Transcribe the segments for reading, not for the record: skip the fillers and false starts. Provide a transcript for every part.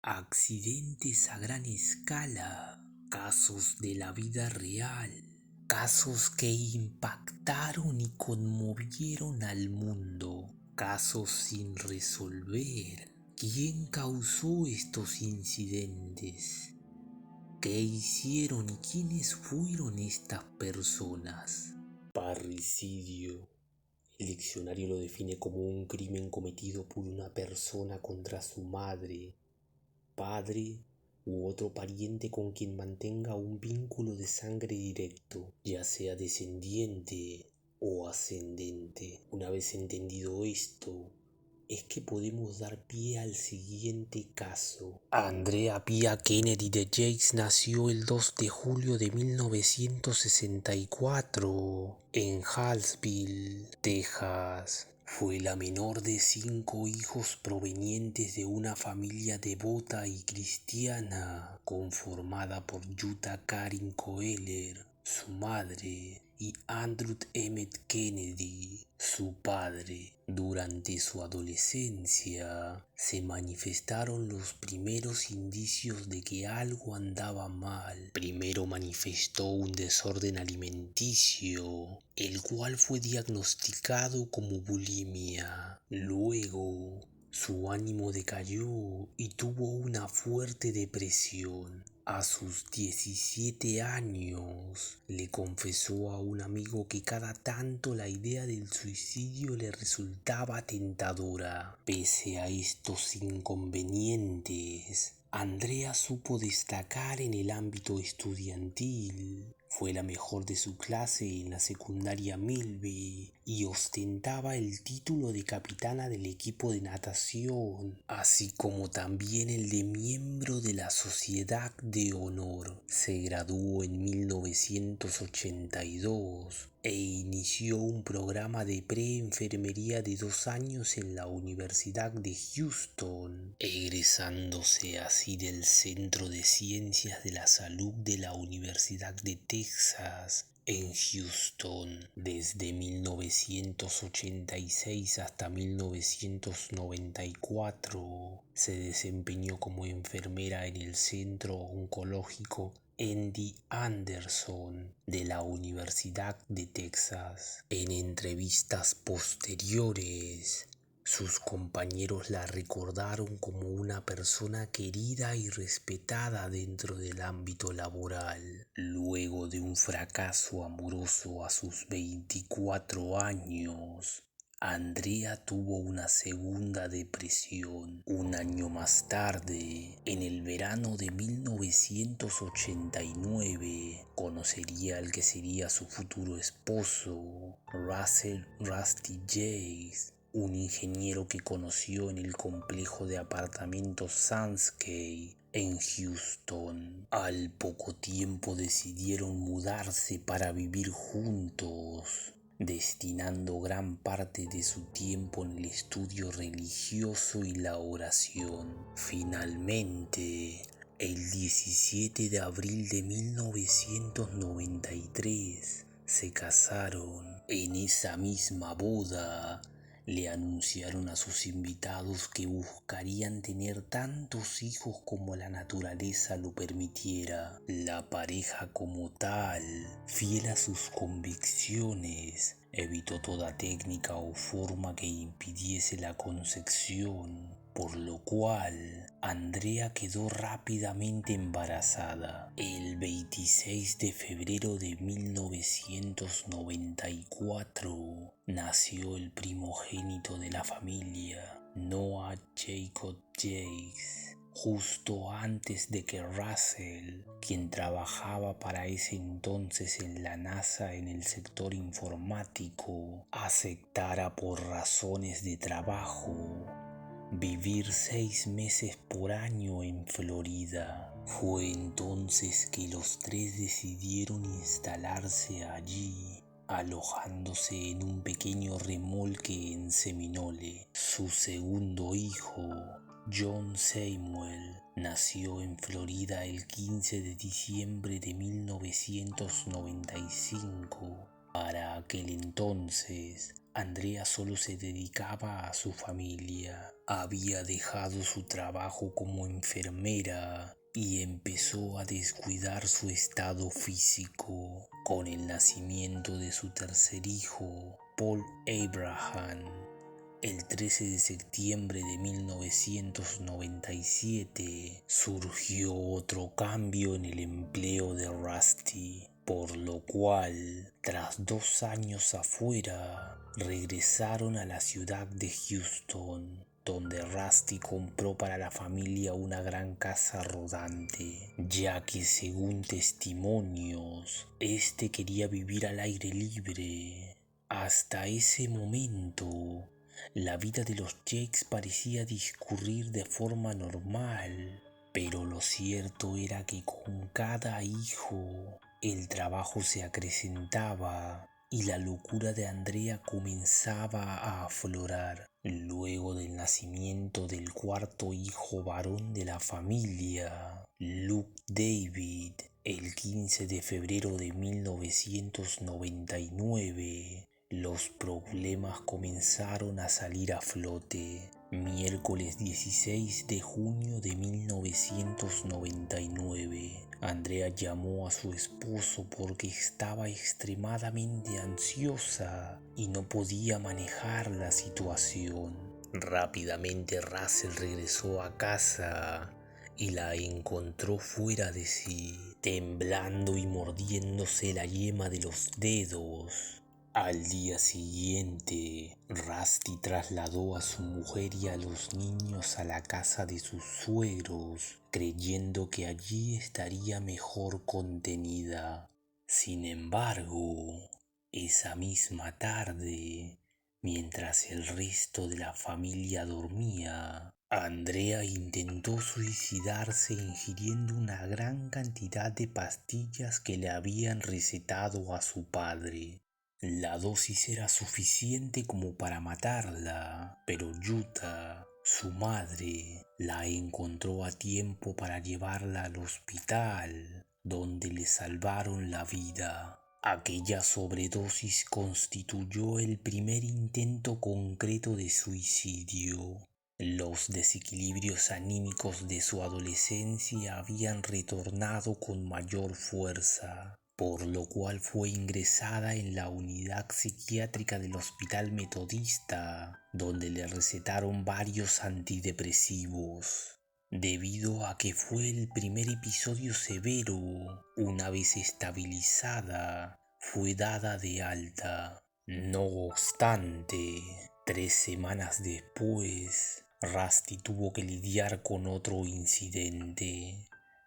Accidentes a gran escala, casos de la vida real, casos que impactaron y conmovieron al mundo, casos sin resolver. ¿Quién causó estos incidentes? ¿Qué hicieron y quiénes fueron estas personas? Parricidio. El diccionario lo define como un crimen cometido por una persona contra su madre, padre u otro pariente con quien mantenga un vínculo de sangre directo, ya sea descendiente o ascendente. Una vez entendido esto, es que podemos dar pie al siguiente caso. Andrea Pia Kennedy de Jakes nació el 2 de julio de 1964 en Hallsville, Texas. Fue la menor de 5 hijos provenientes de una familia devota y cristiana conformada por Jutta Karin Koehler, su madre, y Andrew Emmett Kennedy, su padre. Durante su adolescencia se manifestaron los primeros indicios de que algo andaba mal. Primero manifestó un desorden alimenticio, el cual fue diagnosticado como bulimia. Luego, su ánimo decayó y tuvo una fuerte depresión. A sus 17 años, le confesó a un amigo que cada tanto la idea del suicidio le resultaba tentadora. Pese a estos inconvenientes, Andrea supo destacar en el ámbito estudiantil. Fue la mejor de su clase en la secundaria Milby y ostentaba el título de capitana del equipo de natación, así como también el de miembro de la Sociedad de Honor. Se graduó en 1982 e inició un programa de pre-enfermería de 2 años en la Universidad de Houston, egresándose así del Centro de Ciencias de la Salud de la Universidad de Texas en Houston. Desde 1986 hasta 1994 se desempeñó como enfermera en el Centro Oncológico MD Anderson de la Universidad de Texas. En entrevistas posteriores, sus compañeros la recordaron como una persona querida y respetada dentro del ámbito laboral. Luego de un fracaso amoroso a sus 24 años, Andrea tuvo una segunda depresión. Un año más tarde, en el verano de 1989, conocería al que sería su futuro esposo, Russell Rusty Jakes, un ingeniero que conoció en el complejo de apartamentos Sunskey en Houston. Al poco tiempo decidieron mudarse para vivir juntos, destinando gran parte de su tiempo en el estudio religioso y la oración. Finalmente, el 17 de abril de 1993 se casaron. En esa misma boda, le anunciaron a sus invitados que buscarían tener tantos hijos como la naturaleza lo permitiera. La pareja como tal, fiel a sus convicciones, evitó toda técnica o forma que impidiese la concepción, por lo cual Andrea quedó rápidamente embarazada. El 26 de febrero de 1994 nació el primogénito de la familia, Noah Jacob Jakes, justo antes de que Russell, quien trabajaba para ese entonces en la NASA en el sector informático, aceptara por razones de trabajo vivir 6 meses por año en Florida. Fue entonces que los tres decidieron instalarse allí, alojándose en un pequeño remolque en Seminole. Su segundo hijo, John Samuel, nació en Florida el 15 de diciembre de 1995. Para aquel entonces, Andrea solo se dedicaba a su familia. Había dejado su trabajo como enfermera y empezó a descuidar su estado físico. Con el nacimiento de su tercer hijo, Paul Abraham, el 13 de septiembre de 1997 surgió otro cambio en el empleo de Rusty, por lo cual, tras 2 años afuera, regresaron a la ciudad de Houston, donde Rusty compró para la familia una gran casa rodante, ya que según testimonios, este quería vivir al aire libre. Hasta ese momento, la vida de los Jakes parecía discurrir de forma normal, pero lo cierto era que con cada hijo el trabajo se acrecentaba y la locura de Andrea comenzaba a aflorar. Luego del nacimiento del cuarto hijo varón de la familia, Luke David, el 15 de febrero de 1999, los problemas comenzaron a salir a flote. Miércoles 16 de junio de 1999, Andrea llamó a su esposo porque estaba extremadamente ansiosa y no podía manejar la situación. Rápidamente Russell regresó a casa y la encontró fuera de sí, temblando y mordiéndose la yema de los dedos. Al día siguiente, Rusty trasladó a su mujer y a los niños a la casa de sus suegros, creyendo que allí estaría mejor contenida. Sin embargo, esa misma tarde, mientras el resto de la familia dormía, Andrea intentó suicidarse ingiriendo una gran cantidad de pastillas que le habían recetado a su padre. La dosis era suficiente como para matarla, pero Yuta, su madre, la encontró a tiempo para llevarla al hospital, donde le salvaron la vida. Aquella sobredosis constituyó el primer intento concreto de suicidio. Los desequilibrios anímicos de su adolescencia habían retornado con mayor fuerza, por lo cual fue ingresada en la unidad psiquiátrica del Hospital Metodista, donde le recetaron varios antidepresivos. Debido a que fue el primer episodio severo, una vez estabilizada, fue dada de alta. No obstante, 3 semanas después, Rusty tuvo que lidiar con otro incidente.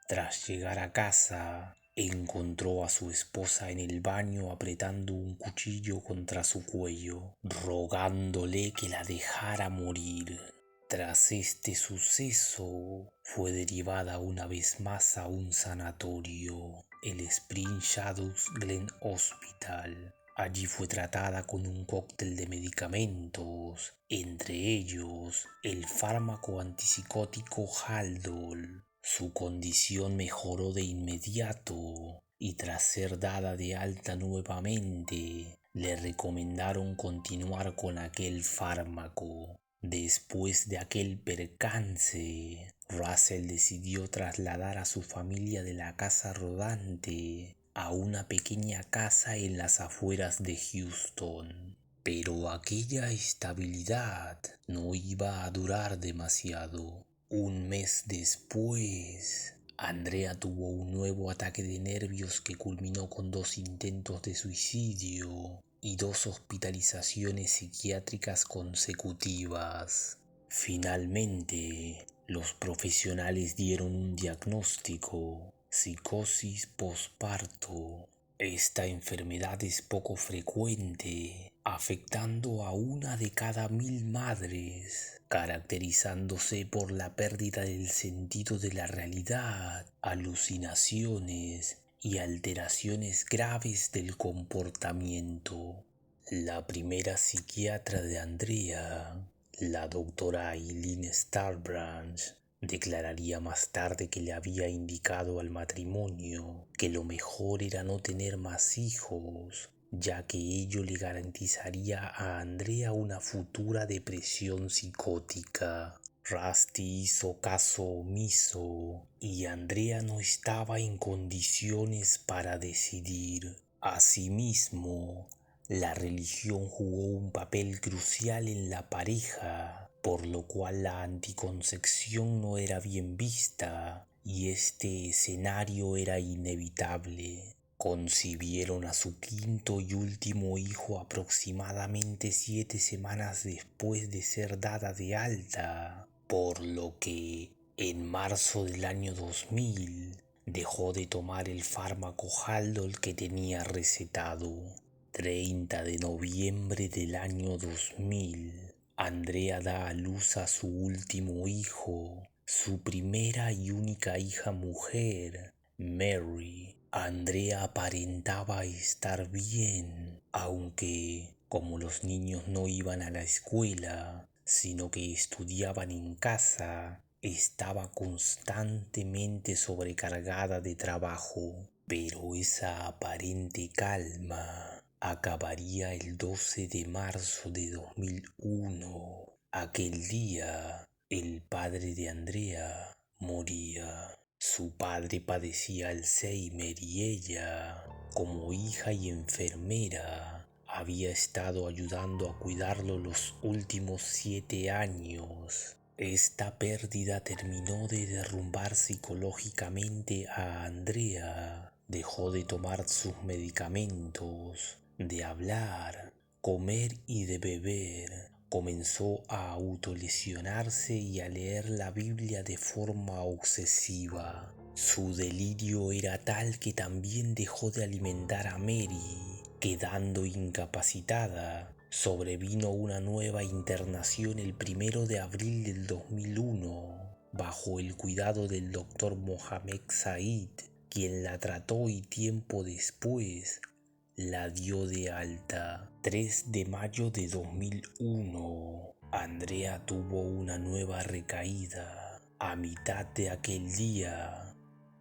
Tras llegar a casa, encontró a su esposa en el baño apretando un cuchillo contra su cuello, rogándole que la dejara morir. Tras este suceso, fue derivada una vez más a un sanatorio, el Spring Shadows Glen Hospital. Allí fue tratada con un cóctel de medicamentos, entre ellos el fármaco antipsicótico Haldol. Su condición mejoró de inmediato y tras ser dada de alta nuevamente, le recomendaron continuar con aquel fármaco. Después de aquel percance, Russell decidió trasladar a su familia de la casa rodante a una pequeña casa en las afueras de Houston. Pero aquella estabilidad no iba a durar demasiado. Un mes después, Andrea tuvo un nuevo ataque de nervios que culminó con 2 intentos de suicidio y 2 hospitalizaciones psiquiátricas consecutivas. Finalmente, los profesionales dieron un diagnóstico: psicosis posparto. Esta enfermedad es poco frecuente, afectando a 1 de cada 1000 madres, caracterizándose por la pérdida del sentido de la realidad, alucinaciones y alteraciones graves del comportamiento. La primera psiquiatra de Andrea, la doctora Eileen Starbranch, declararía más tarde que le había indicado al matrimonio que lo mejor era no tener más hijos, ya que ello le garantizaría a Andrea una futura depresión psicótica. Rusty hizo caso omiso y Andrea no estaba en condiciones para decidir. Asimismo, la religión jugó un papel crucial en la pareja, por lo cual la anticoncepción no era bien vista y este escenario era inevitable. Concibieron a su quinto y último hijo aproximadamente 7 semanas después de ser dada de alta, por lo que en marzo del año 2000 dejó de tomar el fármaco Haldol que tenía recetado. 30 de noviembre del año 2000, Andrea da a luz a su último hijo, su primera y única hija mujer, Mary. Andrea aparentaba estar bien, aunque, como los niños no iban a la escuela, sino que estudiaban en casa, estaba constantemente sobrecargada de trabajo. Pero esa aparente calma acabaría el 12 de marzo de 2001. Aquel día, el padre de Andrea moría. Su padre padecía Alzheimer y ella, como hija y enfermera, había estado ayudando a cuidarlo los últimos 7 años. Esta pérdida terminó de derrumbar psicológicamente a Andrea. Dejó de tomar sus medicamentos, de hablar, comer y de beber. Comenzó a autolesionarse y a leer la Biblia de forma obsesiva. Su delirio era tal que también dejó de alimentar a Mary, quedando incapacitada. Sobrevino una nueva internación el 1 de abril del 2001, bajo el cuidado del doctor Mohamed Said, quien la trató y tiempo después la dio de alta. 3 de mayo de 2001, Andrea tuvo una nueva recaída. A mitad de aquel día,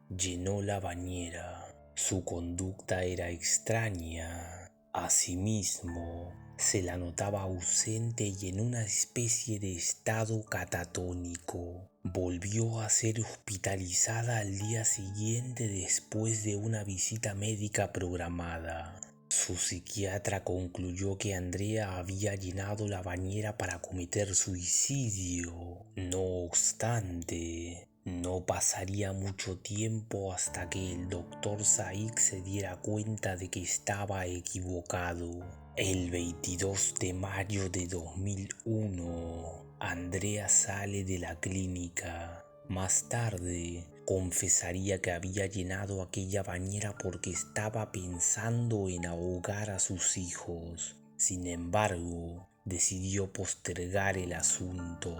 llenó la bañera. Su conducta era extraña. Asimismo, se la notaba ausente y en una especie de estado catatónico. Volvió a ser hospitalizada al día siguiente después de una visita médica programada. Su psiquiatra concluyó que Andrea había llenado la bañera para cometer suicidio. No obstante, no pasaría mucho tiempo hasta que el doctor Said se diera cuenta de que estaba equivocado. El 22 de mayo de 2001, Andrea sale de la clínica. Más tarde, confesaría que había llenado aquella bañera porque estaba pensando en ahogar a sus hijos. Sin embargo, decidió postergar el asunto.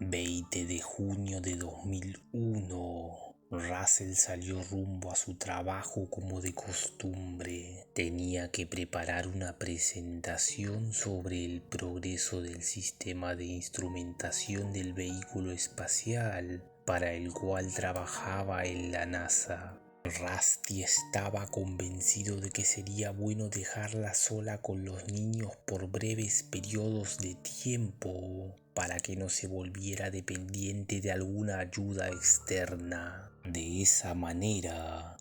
20 de junio de 2001, Russell salió rumbo a su trabajo como de costumbre. Tenía que preparar una presentación sobre el progreso del sistema de instrumentación del vehículo espacial para el cual trabajaba en la NASA. Rusty estaba convencido de que sería bueno dejarla sola con los niños por breves periodos de tiempo para que no se volviera dependiente de alguna ayuda externa. De esa manera,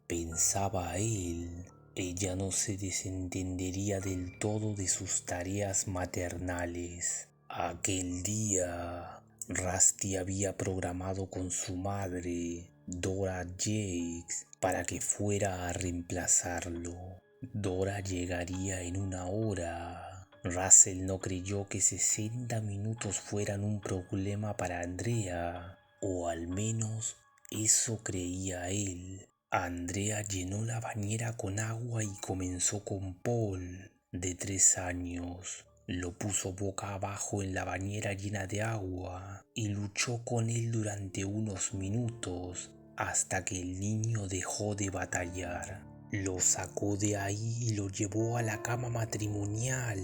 pensaba él, ella no se desentendería del todo de sus tareas maternales. Aquel día, Rusty había programado con su madre, Dora Jakes, para que fuera a reemplazarlo. Dora llegaría en 1 hora. Russell no creyó que 60 minutos fueran un problema para Andrea, o al menos eso creía él. Andrea llenó la bañera con agua y comenzó con Paul, de 3 años. Lo puso boca abajo en la bañera llena de agua y luchó con él durante unos minutos hasta que el niño dejó de batallar. Lo sacó de ahí y lo llevó a la cama matrimonial.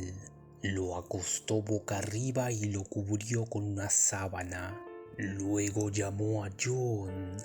Lo acostó boca arriba y lo cubrió con una sábana. Luego llamó a John,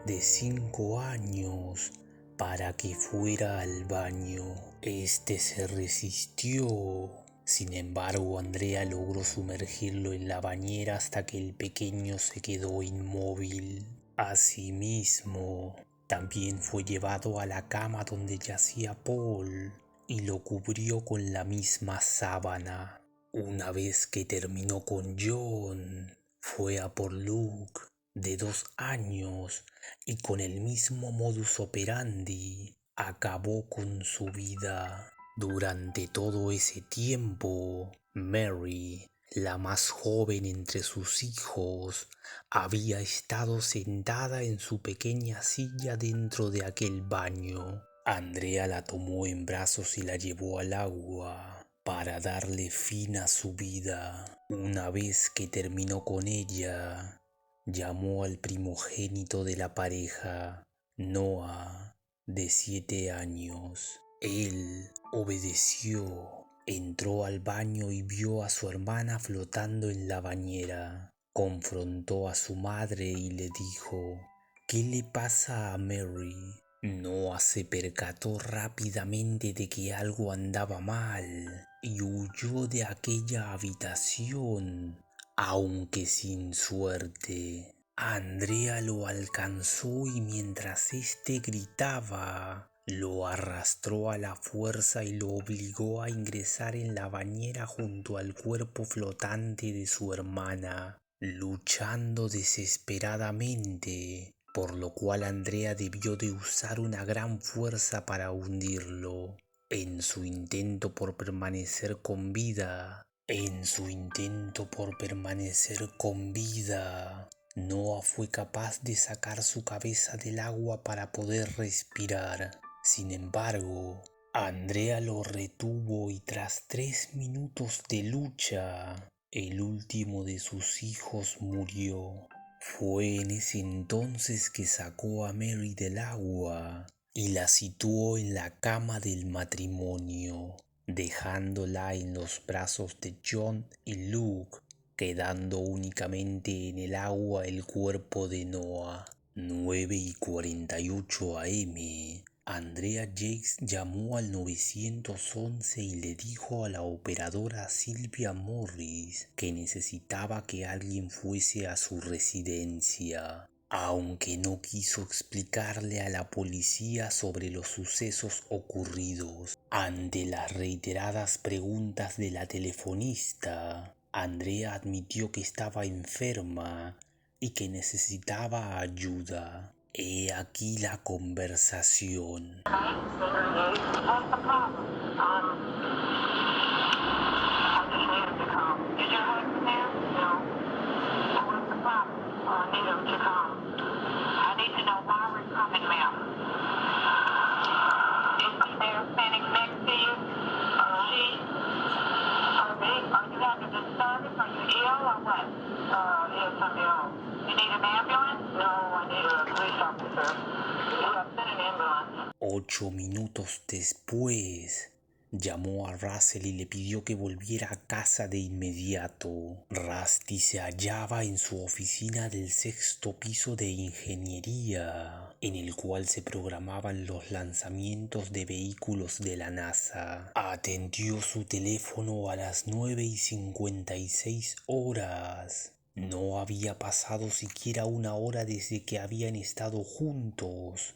de 5 años, para que fuera al baño. Este se resistió. Sin embargo, Andrea logró sumergirlo en la bañera hasta que el pequeño se quedó inmóvil. Asimismo, también fue llevado a la cama donde yacía Paul y lo cubrió con la misma sábana. Una vez que terminó con John, fue a por Luke, de 2 años, y con el mismo modus operandi acabó con su vida. Durante todo ese tiempo, Mary, la más joven entre sus hijos, había estado sentada en su pequeña silla dentro de aquel baño. Andrea la tomó en brazos y la llevó al agua para darle fin a su vida. Una vez que terminó con ella, llamó al primogénito de la pareja, Noah, de 7 años. Él obedeció, entró al baño y vio a su hermana flotando en la bañera. Confrontó a su madre y le dijo: ¿Qué le pasa a Mary? Noah se percató rápidamente de que algo andaba mal y huyó de aquella habitación, aunque sin suerte. Andrea lo alcanzó y mientras éste gritaba, lo arrastró a la fuerza y lo obligó a ingresar en la bañera junto al cuerpo flotante de su hermana, luchando desesperadamente, por lo cual Andrea debió de usar una gran fuerza para hundirlo. En su intento por permanecer con vida, Noah fue capaz de sacar su cabeza del agua para poder respirar. Sin embargo, Andrea lo retuvo y tras 3 minutos de lucha, el último de sus hijos murió. Fue en ese entonces que sacó a Mary del agua y la situó en la cama del matrimonio, dejándola en los brazos de John y Luke, quedando únicamente en el agua el cuerpo de Noah. 9:48 AM. Andrea Jakes llamó al 911 y le dijo a la operadora Sylvia Morris que necesitaba que alguien fuese a su residencia. Aunque no quiso explicarle a la policía sobre los sucesos ocurridos, ante las reiteradas preguntas de la telefonista, Andrea admitió que estaba enferma y que necesitaba ayuda. He aquí la conversación. Ocho minutos después, llamó a Russell y le pidió que volviera a casa de inmediato. Rusty se hallaba en su oficina del 6º piso de ingeniería, en el cual se programaban los lanzamientos de vehículos de la NASA. Atendió su teléfono a las 9:56 horas. No había pasado siquiera una hora desde que habían estado juntos,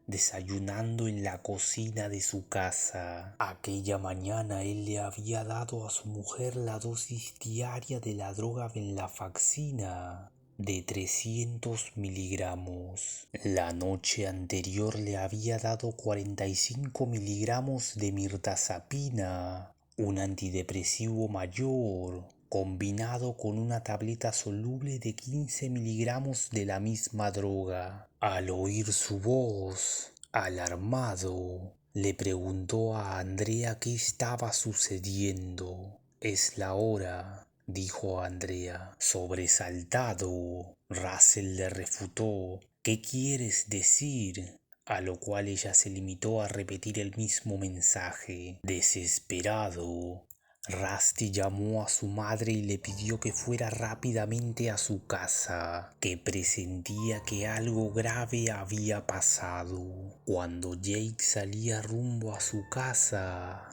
desayunando en la cocina de su casa. Aquella mañana él le había dado a su mujer la dosis diaria de la droga venlafaxina de 300 miligramos. La noche anterior le había dado 45 miligramos de mirtazapina, un antidepresivo mayor, combinado con una tableta soluble de 15 miligramos de la misma droga. Al oír su voz, alarmado, le preguntó a Andrea qué estaba sucediendo. «Es la hora», dijo Andrea. Sobresaltado, Russell le refutó: «¿Qué quieres decir?», a lo cual ella se limitó a repetir el mismo mensaje. Desesperado, Rusty llamó a su madre y le pidió que fuera rápidamente a su casa, que presentía que algo grave había pasado. Cuando Jake salía rumbo a su casa,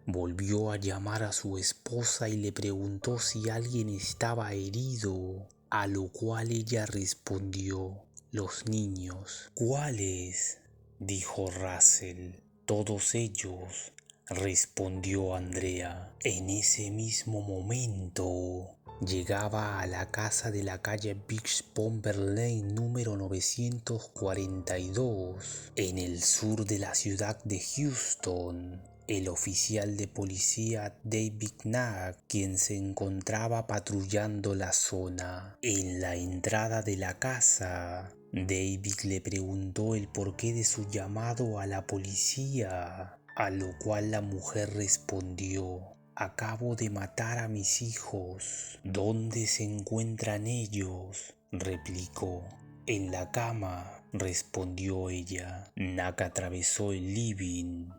volvió a llamar a su esposa y le preguntó si alguien estaba herido, a lo cual ella respondió: «Los niños». «¿Cuáles?», dijo Russell. «Todos ellos», respondió Andrea. En ese mismo momento llegaba a la casa de la calle Beach Bomber Lane número 942, en el sur de la ciudad de Houston, el oficial de policía David Knack, quien se encontraba patrullando la zona. En la entrada de la casa, David le preguntó el porqué de su llamado a la policía, a lo cual la mujer respondió: «Acabo de matar a mis hijos». «¿Dónde se encuentran ellos?», replicó. «En la cama», respondió ella. Knack atravesó el living.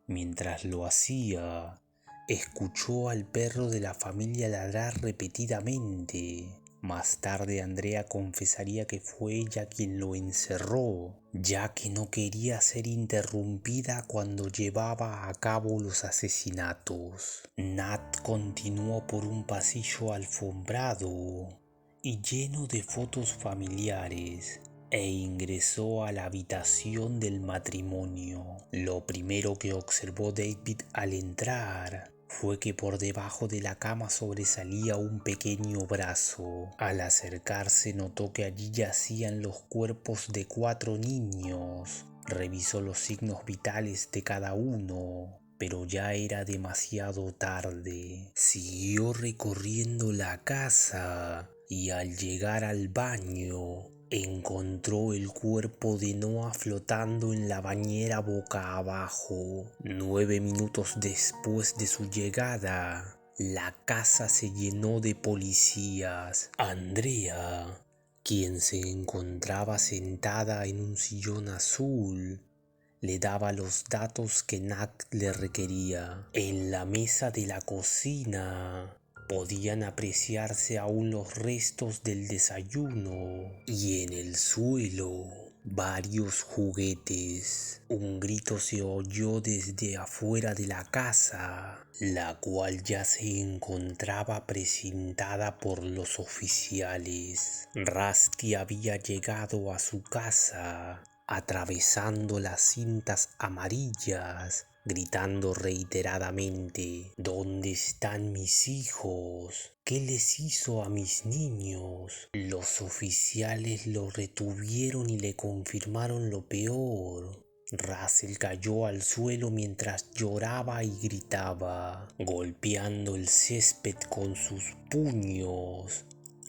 Mientras lo hacía, escuchó al perro de la familia ladrar repetidamente. Más tarde Andrea confesaría que fue ella quien lo encerró, ya que no quería ser interrumpida cuando llevaba a cabo los asesinatos. Nat continuó por un pasillo alfombrado y lleno de fotos familiares e ingresó a la habitación del matrimonio. Lo primero que observó David al entrar fue que por debajo de la cama sobresalía un pequeño brazo. Al acercarse notó que allí yacían los cuerpos de 4 niños. Revisó los signos vitales de cada uno, pero ya era demasiado tarde. Siguió recorriendo la casa y al llegar al baño encontró el cuerpo de Noah flotando en la bañera boca abajo. 9 minutos después de su llegada, la casa se llenó de policías. Andrea, quien se encontraba sentada en un sillón azul, le daba los datos que Knack le requería. En la mesa de la cocina podían apreciarse aún los restos del desayuno y en el suelo varios juguetes. Un grito se oyó desde afuera de la casa, la cual ya se encontraba precintada por los oficiales. Rusty había llegado a su casa atravesando las cintas amarillas, gritando reiteradamente: «¿Dónde están mis hijos? ¿Qué les hizo a mis niños?». Los oficiales lo retuvieron y le confirmaron lo peor. Russell cayó al suelo mientras lloraba y gritaba, golpeando el césped con sus puños,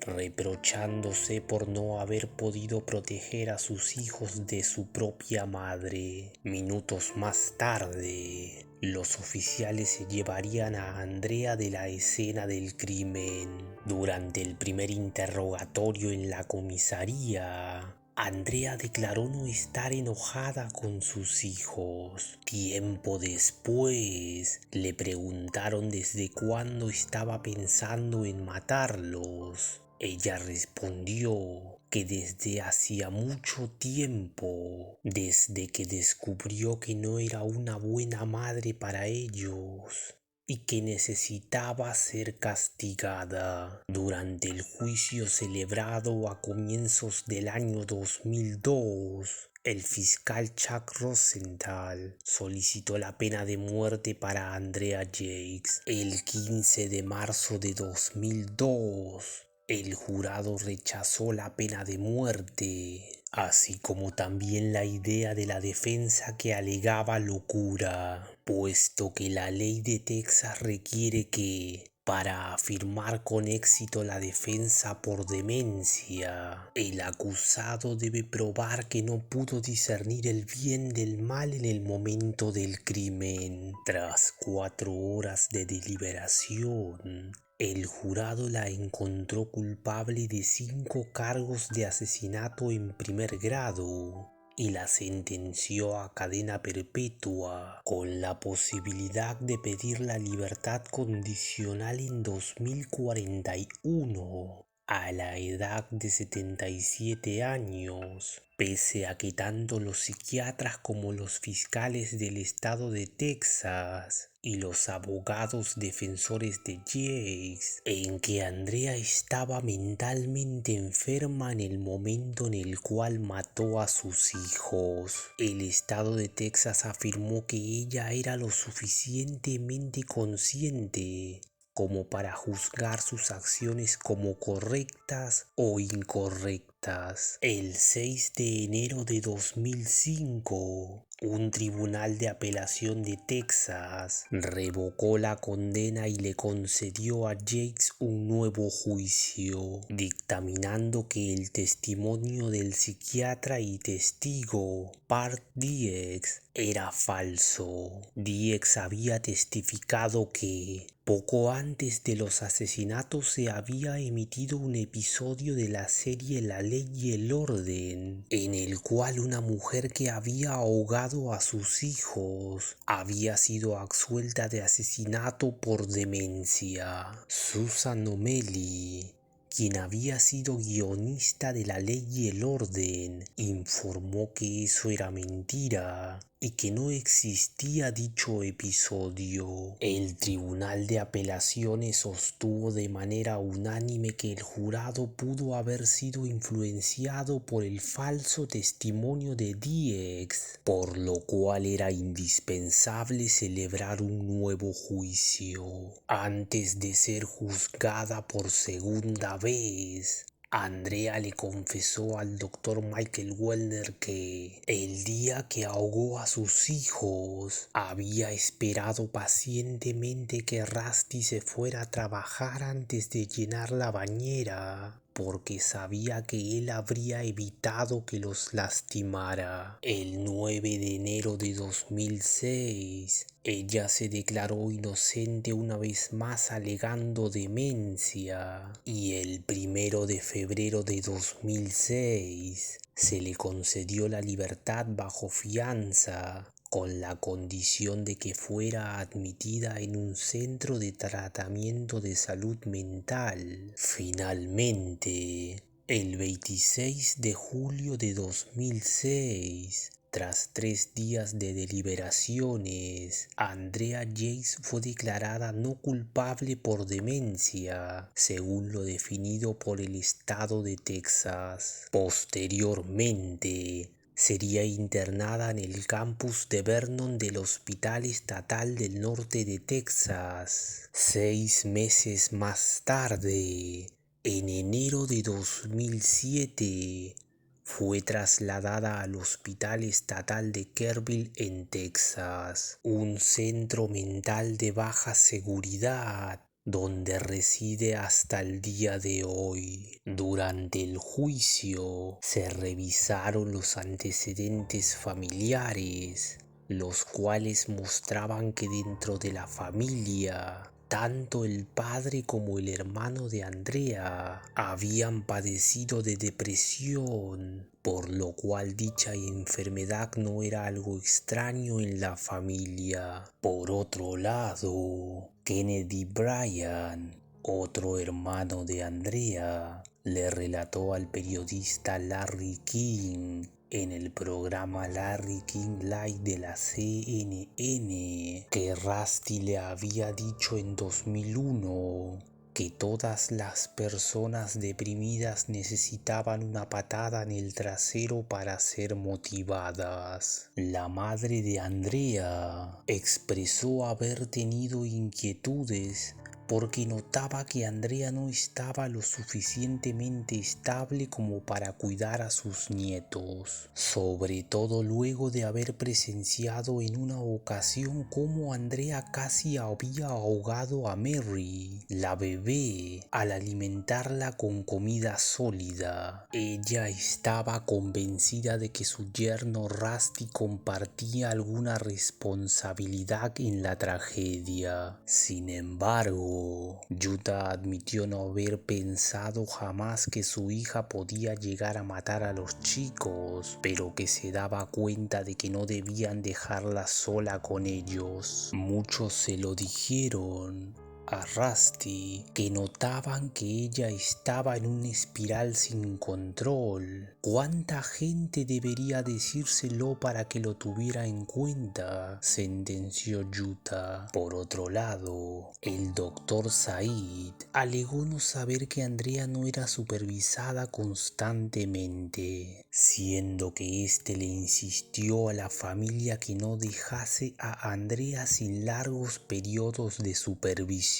reprochándose por no haber podido proteger a sus hijos de su propia madre. Minutos más tarde, los oficiales se llevarían a Andrea de la escena del crimen. Durante el primer interrogatorio en la comisaría, Andrea declaró no estar enojada con sus hijos. Tiempo después, le preguntaron desde cuándo estaba pensando en matarlos. Ella respondió que desde hacía mucho tiempo, desde que descubrió que no era una buena madre para ellos y que necesitaba ser castigada. Durante el juicio celebrado a comienzos del año 2002, el fiscal Chuck Rosenthal solicitó la pena de muerte para Andrea Jakes. El 15 de marzo de 2002, el jurado rechazó la pena de muerte, así como también la idea de la defensa que alegaba locura, puesto que la ley de Texas requiere que, para afirmar con éxito la defensa por demencia, el acusado debe probar que no pudo discernir el bien del mal en el momento del crimen. Tras 4 horas de deliberación, el jurado la encontró culpable de 5 cargos de asesinato en primer grado y la sentenció a cadena perpetua con la posibilidad de pedir la libertad condicional en 2041 a la edad de 77 años, pese a que tanto los psiquiatras como los fiscales del estado de Texas y los abogados defensores de Jakes en que Andrea estaba mentalmente enferma en el momento en el cual mató a sus hijos. El estado de Texas afirmó que ella era lo suficientemente consciente como para juzgar sus acciones como correctas o incorrectas. El 6 de enero de 2005, un tribunal de apelación de Texas revocó la condena y le concedió a Jakes un nuevo juicio, dictaminando que el testimonio del psiquiatra y testigo Park Diex era falso. Diex había testificado que poco antes de los asesinatos se había emitido un episodio de la serie La Ley y el Orden, en el cual una mujer que había ahogado a sus hijos había sido absuelta de asesinato por demencia. Susan O'Malley, quien había sido guionista de La Ley y el Orden, informó que eso era mentira y que no existía dicho episodio. El Tribunal de Apelaciones sostuvo de manera unánime que el jurado pudo haber sido influenciado por el falso testimonio de Diex, por lo cual era indispensable celebrar un nuevo juicio. Antes de ser juzgada por segunda vez, Andrea le confesó al doctor Michael Wellner que el día que ahogó a sus hijos había esperado pacientemente que Rusty se fuera a trabajar antes de llenar la bañera, porque sabía que él habría evitado que los lastimara. El 9 de enero de 2006, ella se declaró inocente una vez más alegando demencia, y el 1 de febrero de 2006 se le concedió la libertad bajo fianza, con la condición de que fuera admitida en un centro de tratamiento de salud mental. Finalmente, el 26 de julio de 2006, tras 3 días de deliberaciones, Andrea Jakes fue declarada no culpable por demencia, según lo definido por el estado de Texas. Posteriormente, sería internada en el campus de Vernon del Hospital Estatal del Norte de Texas. 6 meses más tarde, en enero de 2007, fue trasladada al Hospital Estatal de Kerrville en Texas, un centro mental de baja seguridad donde reside hasta el día de hoy. Durante el juicio se revisaron los antecedentes familiares, los cuales mostraban que dentro de la familia tanto el padre como el hermano de Andrea habían padecido de depresión, por lo cual dicha enfermedad no era algo extraño en la familia. Por otro lado, Kennedy Bryan, otro hermano de Andrea, le relató al periodista Larry King en el programa Larry King Live de la CNN que Rusty le había dicho en 2001 que todas las personas deprimidas necesitaban una patada en el trasero para ser motivadas. La madre de Andrea expresó haber tenido inquietudes porque notaba que Andrea no estaba lo suficientemente estable como para cuidar a sus nietos, sobre todo luego de haber presenciado en una ocasión cómo Andrea casi había ahogado a Mary, la bebé, al alimentarla con comida sólida. Ella estaba convencida de que su yerno Rusty compartía alguna responsabilidad en la tragedia. Sin embargo, embargo, Yuta admitió no haber pensado jamás que su hija podía llegar a matar a los chicos, pero que se daba cuenta de que no debían dejarla sola con ellos. Muchos se lo dijeron a Rusty, que notaban que ella estaba en una espiral sin control. ¿Cuánta gente debería decírselo para que lo tuviera en cuenta?, sentenció Yuta. Por otro lado, el doctor Said alegó no saber que Andrea no era supervisada constantemente, siendo que éste le insistió a la familia que no dejase a Andrea sin largos periodos de supervisión.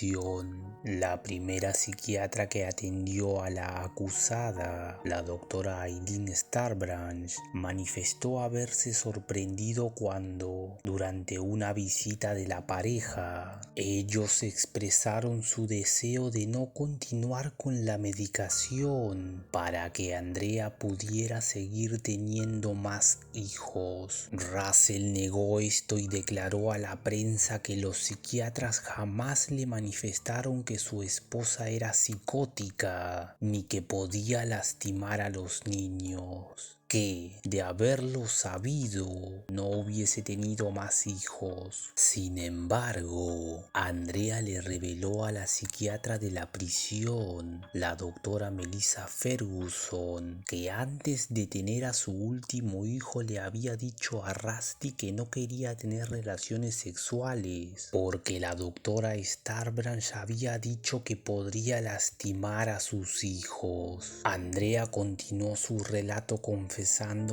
La primera psiquiatra que atendió a la acusada, la doctora Aileen Starbranch, manifestó haberse sorprendido cuando, durante una visita de la pareja, ellos expresaron su deseo de no continuar con la medicación para que Andrea pudiera seguir teniendo más hijos. Russell negó esto y declaró a la prensa que los psiquiatras jamás le manifestaron que su esposa era psicótica ni que podía lastimar a los niños, que, de haberlo sabido, no hubiese tenido más hijos. Sin embargo, Andrea le reveló a la psiquiatra de la prisión, la doctora Melissa Ferguson, que antes de tener a su último hijo le había dicho a Rusty que no quería tener relaciones sexuales, porque la doctora Starbranch había dicho que podría lastimar a sus hijos. Andrea continuó su relato confesando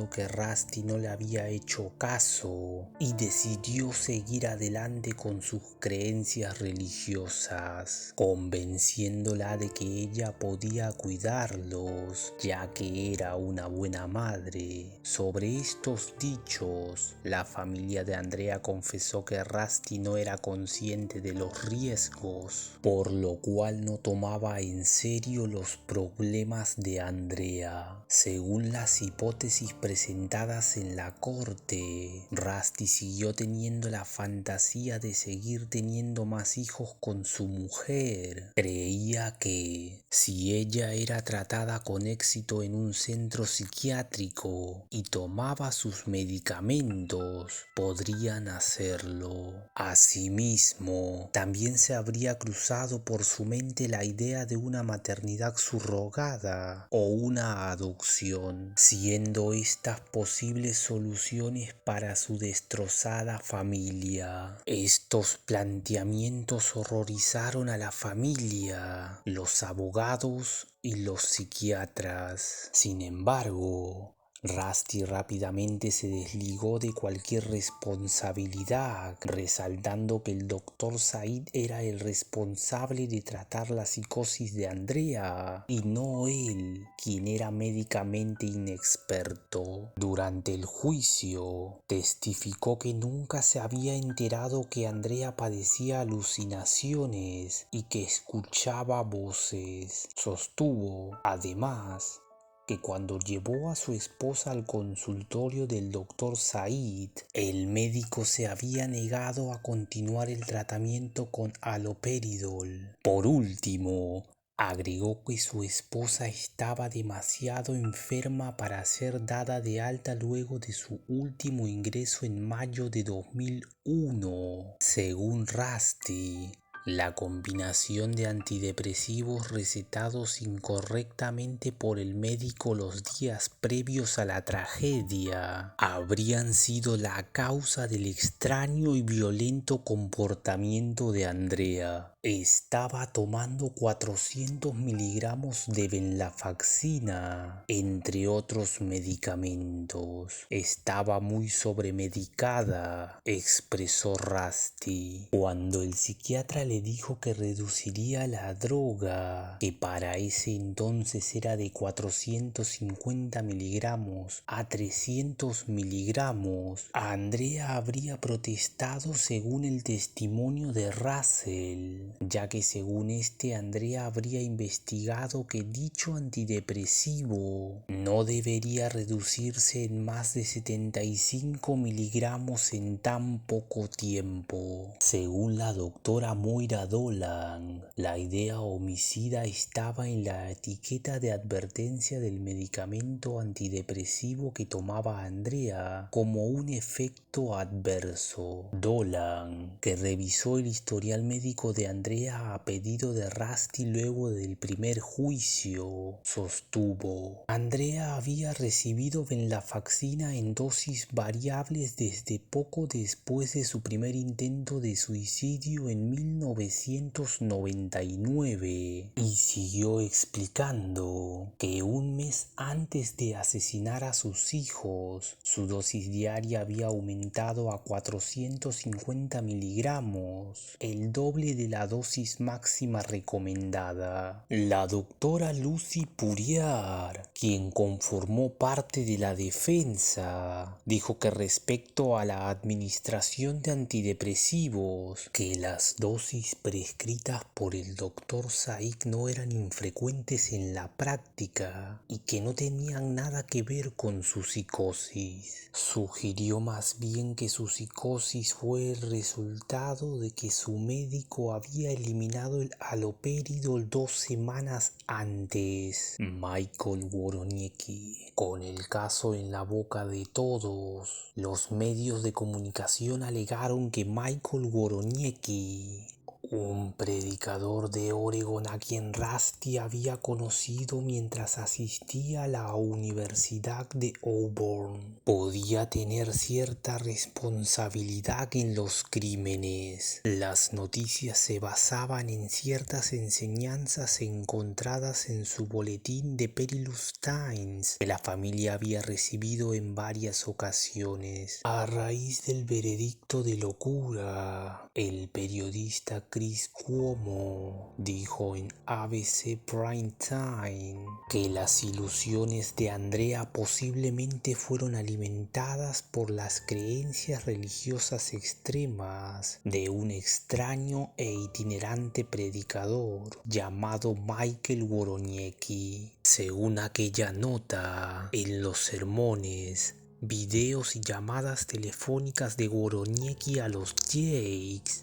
que Rusty no le había hecho caso y decidió seguir adelante con sus creencias religiosas, convenciéndola de que ella podía cuidarlos, ya que era una buena madre. Sobre estos dichos, la familia de Andrea confesó que Rusty no era consciente de los riesgos, por lo cual no tomaba en serio los problemas de Andrea. Según las hipótesis presentadas en la corte, Rusty siguió teniendo la fantasía de seguir teniendo más hijos con su mujer. Creía que, si ella era tratada con éxito en un centro psiquiátrico y tomaba sus medicamentos, podrían hacerlo. Asimismo, también se habría cruzado por su mente la idea de una maternidad subrogada o una adopción, siendo estas posibles soluciones para su destrozada familia. Estos planteamientos horrorizaron a la familia, los abogados y los psiquiatras. Sin embargo, Rusty rápidamente se desligó de cualquier responsabilidad, resaltando que el doctor Said era el responsable de tratar la psicosis de Andrea y no él, quien era médicamente inexperto. Durante el juicio, testificó que nunca se había enterado que Andrea padecía alucinaciones y que escuchaba voces. Sostuvo, además, que cuando llevó a su esposa al consultorio del doctor Said, el médico se había negado a continuar el tratamiento con haloperidol. Por último, agregó que su esposa estaba demasiado enferma para ser dada de alta luego de su último ingreso en mayo de 2001. Según Rusty, la combinación de antidepresivos recetados incorrectamente por el médico los días previos a la tragedia habrían sido la causa del extraño y violento comportamiento de Andrea. Estaba tomando 400 miligramos de venlafaxina, entre otros medicamentos. Estaba muy sobremedicada, expresó Rusty. Cuando el psiquiatra le dijo que reduciría la droga, que para ese entonces era de 450 miligramos a 300 miligramos, Andrea habría protestado según el testimonio de Russell. ya que según Andrea habría investigado que dicho antidepresivo no debería reducirse en más de 75 miligramos en tan poco tiempo. Según la doctora Moira Dolan, la idea homicida estaba en la etiqueta de advertencia del medicamento antidepresivo que tomaba Andrea como un efecto adverso. Dolan, que revisó el historial médico de Andrea a pedido de Rusty luego del primer juicio, sostuvo: Andrea había recibido venlafaxina en dosis variables desde poco después de su primer intento de suicidio en 1999, y siguió explicando que un mes antes de asesinar a sus hijos, su dosis diaria había aumentado a 450 miligramos, el doble de la dosis máxima recomendada. La doctora Lucy Puriar, quien conformó parte de la defensa, dijo que respecto a la administración de antidepresivos, que las dosis prescritas por el Dr. Saik no eran infrecuentes en la práctica y que no tenían nada que ver con su psicosis. Sugirió más bien que su psicosis fue el resultado de que su médico había eliminado el haloperidol 2 semanas antes. Michael Woroniecki. Con el caso en la boca de todos, los medios de comunicación alegaron que Michael Woroniecki, un predicador de Oregon a quien Rusty había conocido mientras asistía a la Universidad de Auburn, podía tener cierta responsabilidad en los crímenes. Las noticias se basaban en ciertas enseñanzas encontradas en su boletín de Perilous Times, que la familia había recibido en varias ocasiones. A raíz del veredicto de locura, el periodista Chris Cuomo dijo en ABC Prime Time que las ilusiones de Andrea posiblemente fueron alimentadas por las creencias religiosas extremas de un extraño e itinerante predicador llamado Michael Woroniecki. Según aquella nota, en los sermones, videos y llamadas telefónicas de Woroniecki a los Jakes,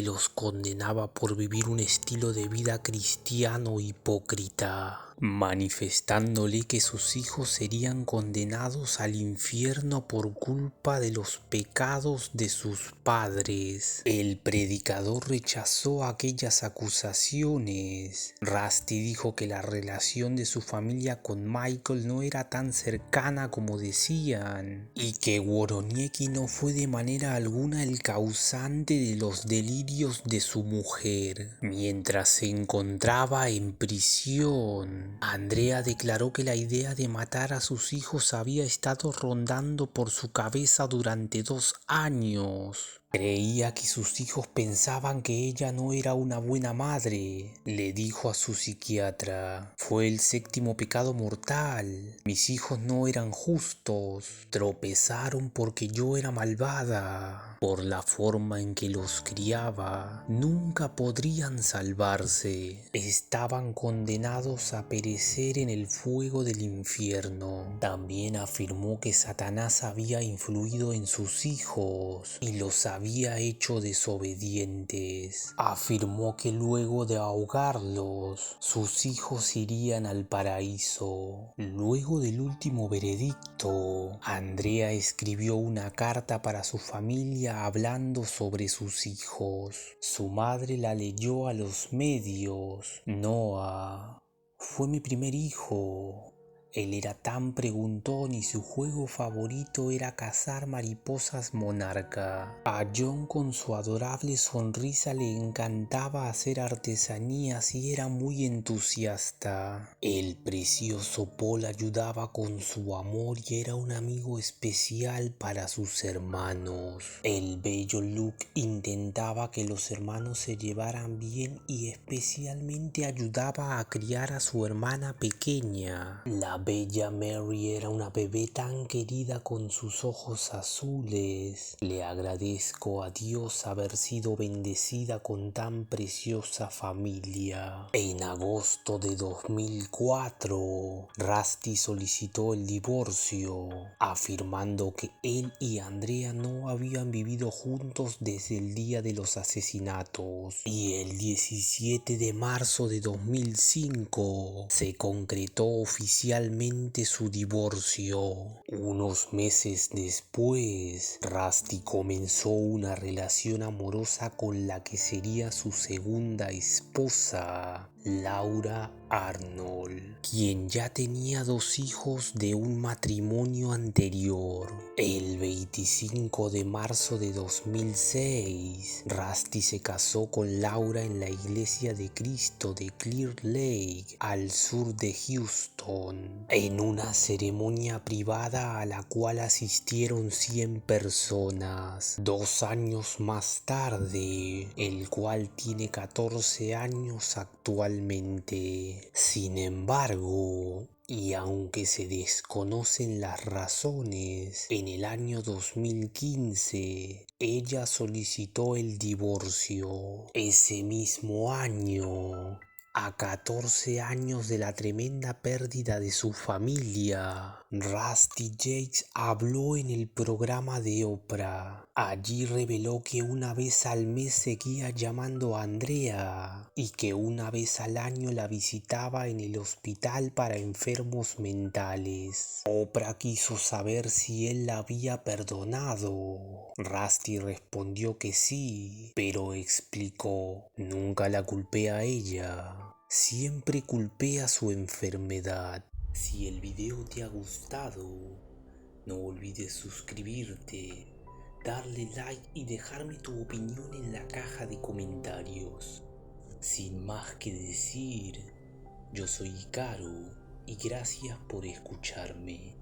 los condenaba por vivir un estilo de vida cristiano hipócrita, manifestándole que sus hijos serían condenados al infierno por culpa de los pecados de sus padres. El predicador rechazó aquellas acusaciones. Rusty dijo que la relación de su familia con Michael no era tan cercana como decían, y que Woroniecki no fue de manera alguna el causante de los delirios de su mujer. Mientras se encontraba en prisión, Andrea declaró que la idea de matar a sus hijos había estado rondando por su cabeza durante 2 años. Creía que sus hijos pensaban que ella no era una buena madre. Le dijo a su psiquiatra: fue el 7º pecado mortal. Mis hijos no eran justos. Tropezaron porque yo era malvada. Por la forma en que los criaba, nunca podrían salvarse. Estaban condenados a perecer en el fuego del infierno. También afirmó que Satanás había influido en sus hijos y los había hecho desobedientes. Afirmó que luego de ahogarlos, sus hijos irían al paraíso. Luego del último veredicto, Andrea escribió una carta para su familia hablando sobre sus hijos. Su madre la leyó a los medios. Noah fue mi primer hijo. Él era tan preguntón y su juego favorito era cazar mariposas monarca. A John, con su adorable sonrisa, le encantaba hacer artesanías y era muy entusiasta. El precioso Paul ayudaba con su amor y era un amigo especial para sus hermanos. El bello Luke intentaba que los hermanos se llevaran bien y especialmente ayudaba a criar a su hermana pequeña, la bella Mary era una bebé tan querida con sus ojos azules. Le agradezco a Dios haber sido bendecida con tan preciosa familia. En agosto de 2004, Rusty solicitó el divorcio, afirmando que él y Andrea no habían vivido juntos desde el día de los asesinatos. Y el 17 de marzo de 2005 se concretó oficialmente su divorcio. Unos meses después, Rusty comenzó una relación amorosa con la que sería su segunda esposa, Laura Arnold, quien ya tenía 2 hijos de un matrimonio anterior. El 25 de marzo de 2006, Rusty se casó con Laura en la iglesia de Cristo de Clear Lake, al sur de Houston, en una ceremonia privada a la cual asistieron 100 personas. 2 años más tarde, el cual tiene 14 años actualmente. Sin embargo, y aunque se desconocen las razones, en el año 2015 ella solicitó el divorcio. Ese mismo año, a 14 años de la tremenda pérdida de su familia, Rusty Yates habló en el programa de Oprah. Allí reveló que una vez al mes seguía llamando a Andrea y que una vez al año la visitaba en el hospital para enfermos mentales. Oprah quiso saber si él la había perdonado. Rusty respondió que sí, pero explicó: nunca la culpé a ella. Siempre culpé a su enfermedad. Si el video te ha gustado, no olvides suscribirte, darle like y dejarme tu opinión en la caja de comentarios. Sin más que decir, yo soy Icaro y gracias por escucharme.